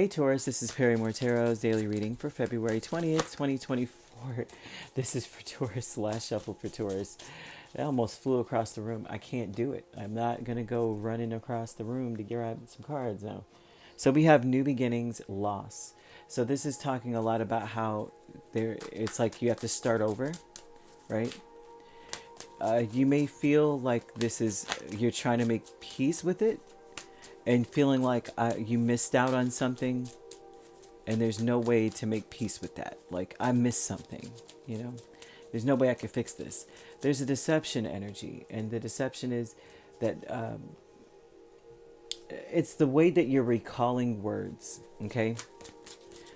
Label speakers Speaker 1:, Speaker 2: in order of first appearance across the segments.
Speaker 1: Hey Taurus, this is Perrymore Tarot's daily reading for February 20th, 2024. This is for Taurus, last shuffle for Taurus. I almost flew across the room. I can't do it. I'm not going to go running across the room to grab some cards now. So we have new beginnings, loss. So this is talking a lot about how it's like you have to start over, right? You may feel like you're trying to make peace with it and feeling like you missed out on something and there's no way to make peace with that. Like, I missed something, you know? There's no way I can fix this. There's a deception energy, and the deception is that it's the way that you're recalling words, okay?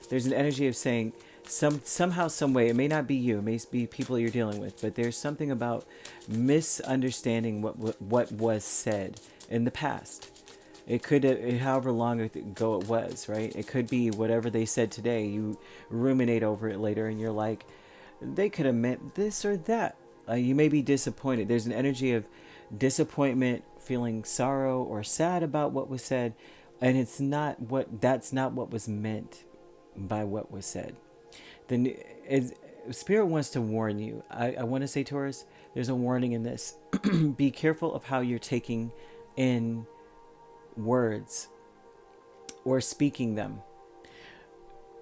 Speaker 1: There's an energy of saying somehow, some way, it may not be you, it may be people you're dealing with, but there's something about misunderstanding what was said in the past. It could, however long ago it was, right? It could be whatever they said today. You ruminate over it later and you're like, they could have meant this or that. You may be disappointed. There's an energy of disappointment, feeling sorrow or sad about what was said. And that's not what was meant by what was said. Then Spirit wants to warn you. I want to say, Taurus, there's a warning in this. Be careful of how you're taking in words or speaking them.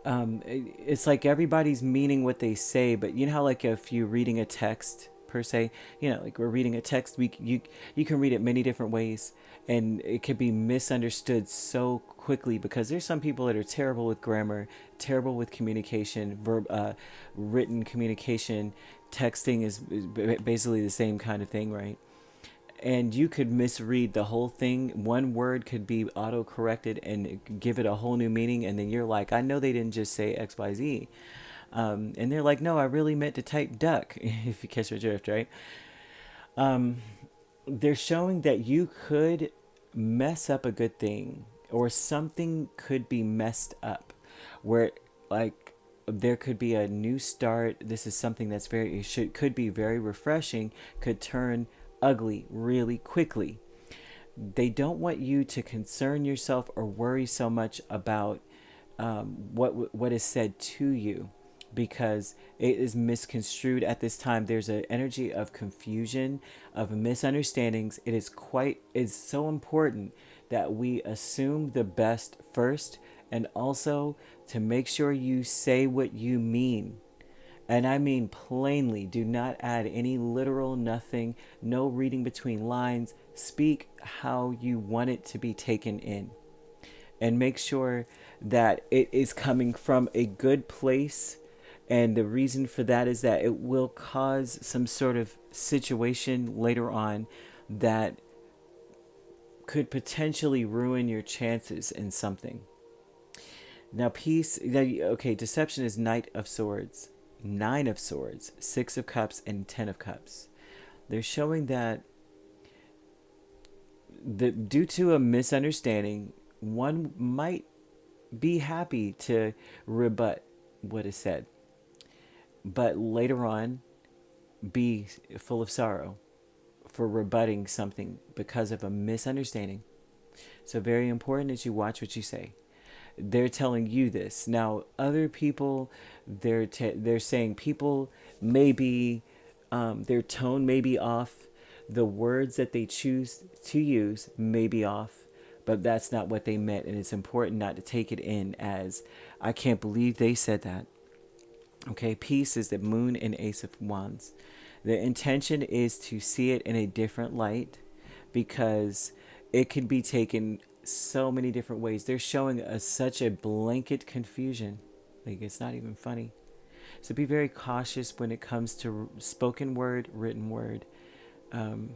Speaker 1: It's like everybody's meaning what they say, but you know how, like, if you're reading a text per se, like we're reading a text, you can read it many different ways, and it could be misunderstood so quickly because there's some people that are terrible with grammar, terrible with communication, written communication. Texting is basically the same kind of thing, right? And you could misread the whole thing. One word could be auto-corrected and give it a whole new meaning. And then you're like, I know they didn't just say X, Y, Z. And they're like, no, I really meant to type duck, if you catch my drift, right? They're showing that you could mess up a good thing, or something could be messed up, where, like, there could be a new start. This is something that's could be very refreshing, could turn ugly really quickly. They don't want you to concern yourself or worry so much about what is said to you, because it is misconstrued at this time. There's an energy of confusion, of misunderstandings. It's so important that we assume the best first, and also to make sure you say what you mean. And I mean plainly. Do not add any literal nothing, no reading between lines. Speak how you want it to be taken in. And make sure that it is coming from a good place. And the reason for that is that it will cause some sort of situation later on that could potentially ruin your chances in something. Now, deception is Knight of Swords, Nine of Swords, Six of Cups, and Ten of Cups. They're showing that due to a misunderstanding, one might be happy to rebut what is said, but later on be full of sorrow for rebutting something because of a misunderstanding. So very important that you watch what you say. They're telling you this. Now, other people, they're saying people may be, their tone may be off. The words that they choose to use may be off, but that's not what they meant. And it's important not to take it in as, I can't believe they said that. Okay, peace is the Moon and Ace of Wands. The intention is to see it in a different light, because it can be taken so many different ways. They're showing us such a blanket confusion. Like, it's not even funny. So be very cautious when it comes to spoken word, written word. And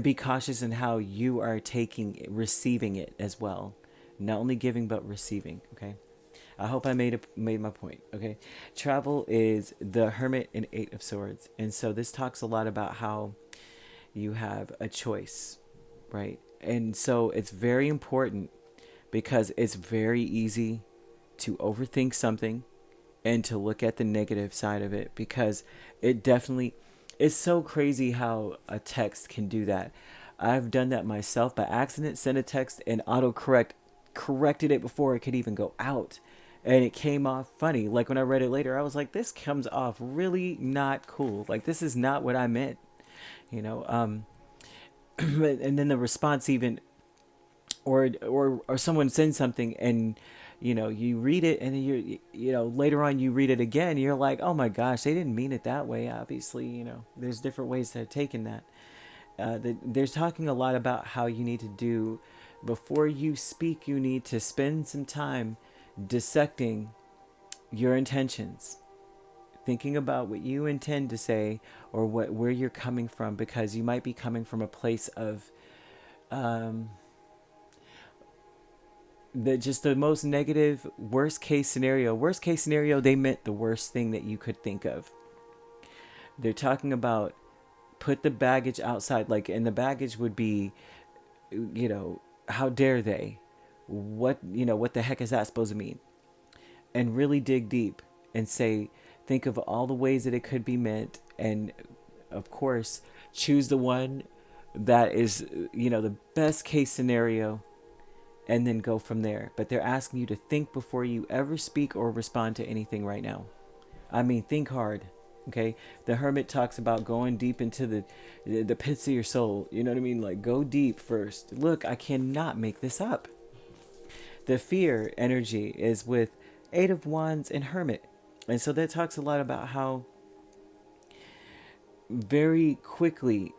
Speaker 1: be cautious in how you are receiving it as well. Not only giving, but receiving, okay? I hope I made my point, okay? Travel is the Hermit and Eight of Swords. And so this talks a lot about how you have a choice, right? And so it's very important, because it's very easy to overthink something and to look at the negative side of it, because it's so crazy how a text can do that. I've done that myself by accident, sent a text and autocorrect corrected it before it could even go out. And it came off funny. Like when I read it later, I was like, this comes off really not cool. Like, this is not what I meant, you know. And then the response even, or someone sends something and you read it and then later on you read it again, you're like, oh my gosh, they didn't mean it that way. Obviously, there's different ways to have taken that. There's talking a lot about how you need to do, before you speak, you need to spend some time dissecting your intentions, thinking about what you intend to say, or where you're coming from, because you might be coming from a place of the most negative, worst case scenario. Worst case scenario, they meant the worst thing that you could think of. They're talking about put the baggage outside, like, and the baggage would be, how dare they? What the heck is that supposed to mean? And really dig deep and say, think of all the ways that it could be meant, and of course, choose the one that is, the best case scenario, and then go from there. But they're asking you to think before you ever speak or respond to anything right now. I mean, think hard. Okay, the Hermit talks about going deep into the pits of your soul. You know what I mean? Like, go deep first. Look, I cannot make this up. The fear energy is with Eight of Wands and Hermit. And so that talks a lot about how very quickly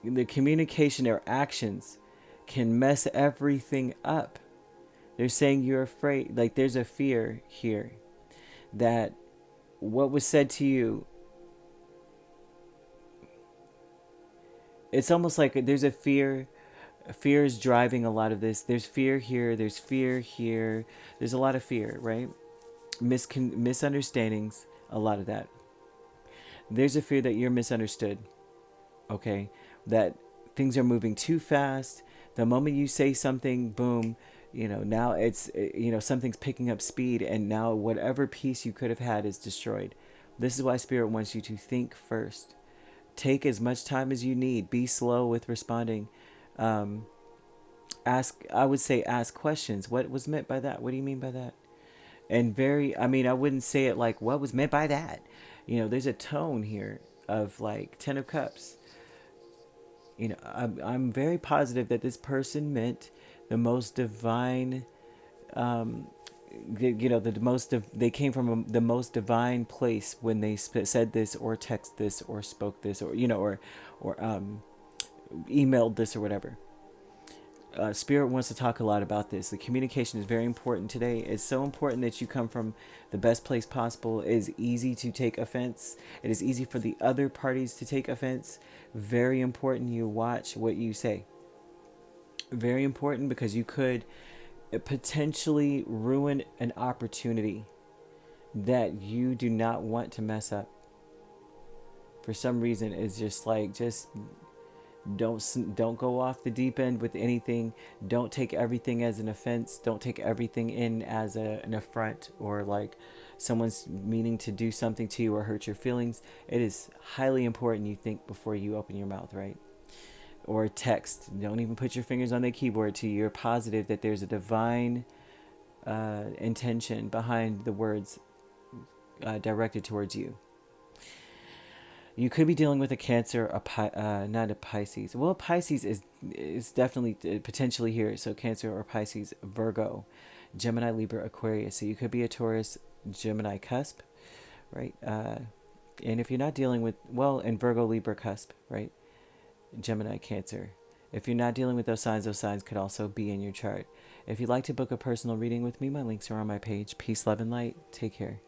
Speaker 1: the communication or actions can mess everything up. They're saying you're afraid, like there's a fear here that what was said to you, it's almost like there's a fear. Fear is driving a lot of this. There's fear here, there's fear here, there's a lot of fear, right? Misunderstandings, a lot of that. There's a fear that you're misunderstood, okay? That things are moving too fast. The moment you say something, boom, now it's, something's picking up speed, and now whatever peace you could have had is destroyed. This is why Spirit wants you to think first. Take as much time as you need. Be slow with responding. I would say ask questions. What was meant by that? What do you mean by that? And I wouldn't say it like, what was meant by that? There's a tone here of like 10 of Cups. I'm very positive that this person meant the most divine, they came from the most divine place when they said this, or text this, or spoke this, or, or emailed this, or whatever. Spirit wants to talk a lot about this. The communication is very important today. It's so important that you come from the best place possible. It is easy to take offense. It is easy for the other parties to take offense. Very important you watch what you say. Very important, because you could potentially ruin an opportunity that you do not want to mess up. For some reason, it's just like, don't go off the deep end with anything. Don't take everything as an offense. Don't take everything in as an affront, or like someone's meaning to do something to you or hurt your feelings. It is highly important you think before you open your mouth, right? Or text. Don't even put your fingers on the keyboard till you're positive that there's a divine intention behind the words directed towards you. You could be dealing with a Cancer, not a Pisces. Well, Pisces is definitely potentially here. So Cancer or Pisces, Virgo, Gemini, Libra, Aquarius. So you could be a Taurus, Gemini cusp, right? And if you're not dealing with, and Virgo, Libra cusp, right? Gemini, Cancer. If you're not dealing with those signs could also be in your chart. If you'd like to book a personal reading with me, my links are on my page. Peace, love, and light. Take care.